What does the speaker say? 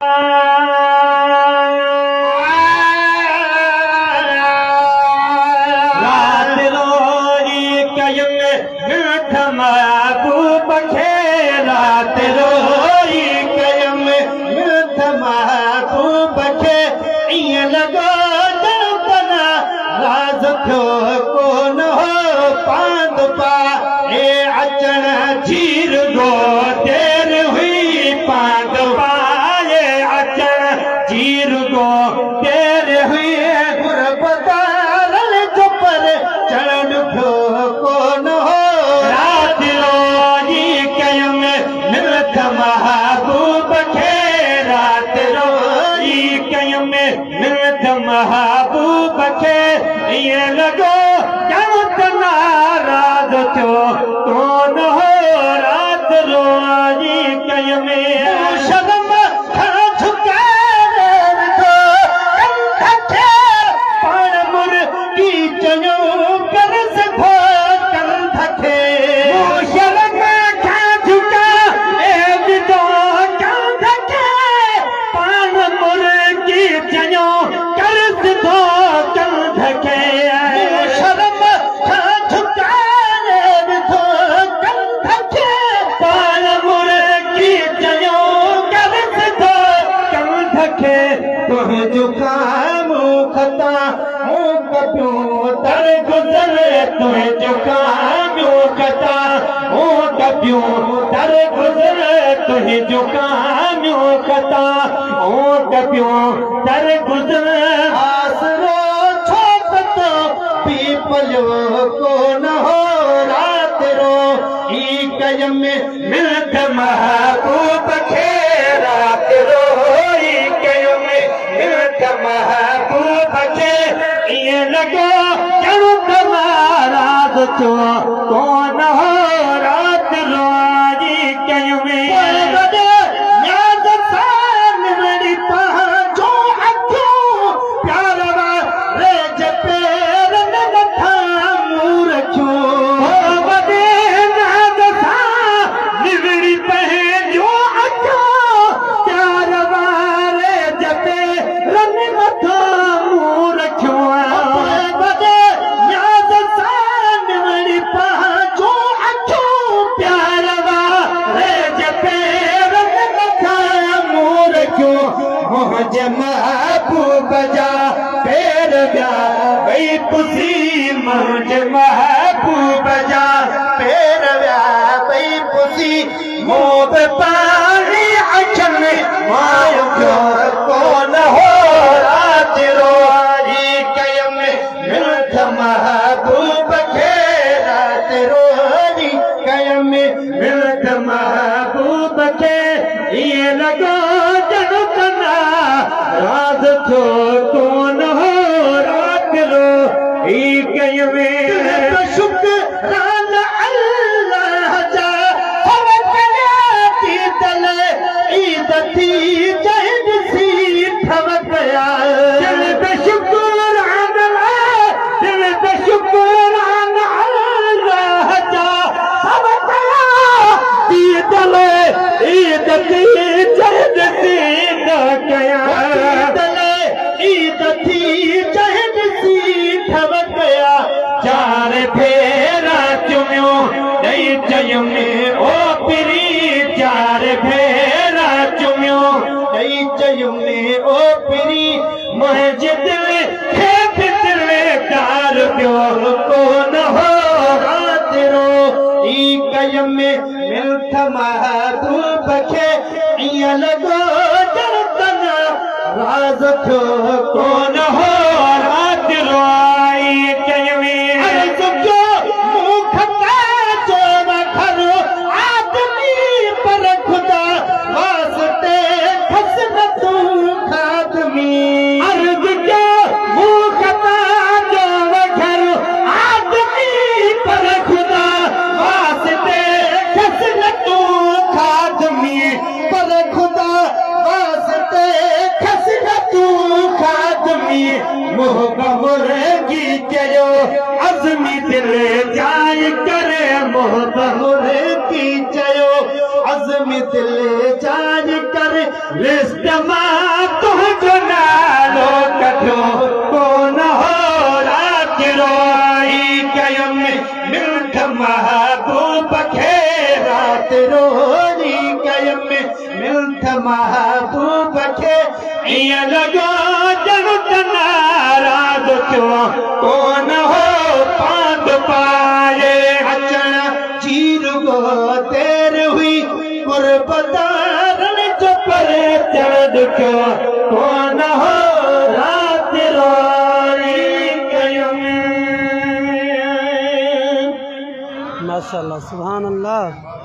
रात रोई कयम मिठ महबूब खे रात रोई कयम मिठ महबूब खे ईअं लॻो ॼण राज़ थियो कोन हो पांद पा ए अचण जी रुॻो देर हुई पांद पा ए अचण जी रुॻो देर हुई गुरबदारनि जो पर चढ़ण थियो कोन हो रात रोई कयम मिलत महबूब खे रात रोई कयम मिलत महबूब खे ईअं लॻो ॼण त नाराज़ थियो कोन हो रात रोई कयम शर्म खां झुकाए वेठो कंध खे पाण मुर्गी चयो कर्ज़ खो कंध खे शर्म खां झुकाए वेठो कंध खे पाण मुर्गी चयो कर्ज़ खो कंध खे शर्म खां झुकाए वेठो कंध खे पाण मुर्गी चयो कर्ज़ खो कंध खे तुंहिंजो कामो खता मूं कपियो दर गुज़रे तुंहिंजो कामो खता मूं कपियो दर गुज़रे तुंहिंजो कामो खता मूं कपियो दर गुज़रे आसरो छो कतो पीपलो कोन हो रात रो ई कयम मिलत महबूब खे रात रो ई कयम मिलत महबूब खे ईअं लॻो ॼण त नाराज़ थियो कोन हो रात रो ई कयम न्याज़ सां निवड़ी पंहिंजो अखियूं प्यार वारे जे पेरनि मथां मूं रखियो वॾे न्याज़ सां निवड़ी पंहिंजो अखियूं प्यार वारे जे पेरनि मथां मूं रखियो वॾे न्याज़ सां निवड़ी पंहिंजो अखियूं प्यार वारे जे पेरनि मथां मूं रखियो मुंहिंजे महबूब जा पेर विया भई पुसी मुंहिंजे महबूब जा पेर विया भई पुसी मूं बि पाणी अखियुनि मां पियो कोन हो रात रोई कयम मिलत महबूब खे रात रोई कयम मिलत महबूब खे ईअं लॻो ॼण त नाराज़ थियो कोन हो रात रोई कयम शुक्रान अल्लाह जा ईद थी जंहिं ॾिसी ठवकया दिल ते शुक्रान दिल ते शुक्रान अल्लाह जा ठवकया ईद थी जंहिं ॾिसी ठवकया ईद थी जंहिं ॾिसी ठवकया चार भेरा चुमियो ॾेई चयुम ओ पिरी चार भेरा चुमियो ॾेई चयुम ओ पिरी मुंहिंजे दिल खे बि दिलदार ॿियो कोन हो रात रो ई कयम मिलत महबूब खे ईअं लॻो ॼण त नाराज़ थियो कोन हो रात रो ई कयम अर्ज़ कयो मूं खता जो घर आदमी पर खुदा वास्ते खस न तूं खादमी अर्ज़ कयो मूं खता जो घर आदमी पर खुदा वास्ते खस न तूं खादमी पर खुदा वास्ते खस न तूं खादमी मुर्गी चयो अज़मी दिल जाय करे मुर्गी चयो अज़मी दिल जाय करे लिस्ट मां तुंहिंजो नालो कढियो कोन हो रात रोई कयुमि मिल्क महबूब खे रात रोई कयुमि मिल्क महबूब खे ईअं लॻो ॼणु त नाराज़ थियो कोन हो पांद पाए अचण जी रुगो देर हुई कुर्बतारनि जो परे चढ़ ॾुखियो कोन हो रात रोई कयुमि। माशाअल्लाह, सुभान अल्लाह।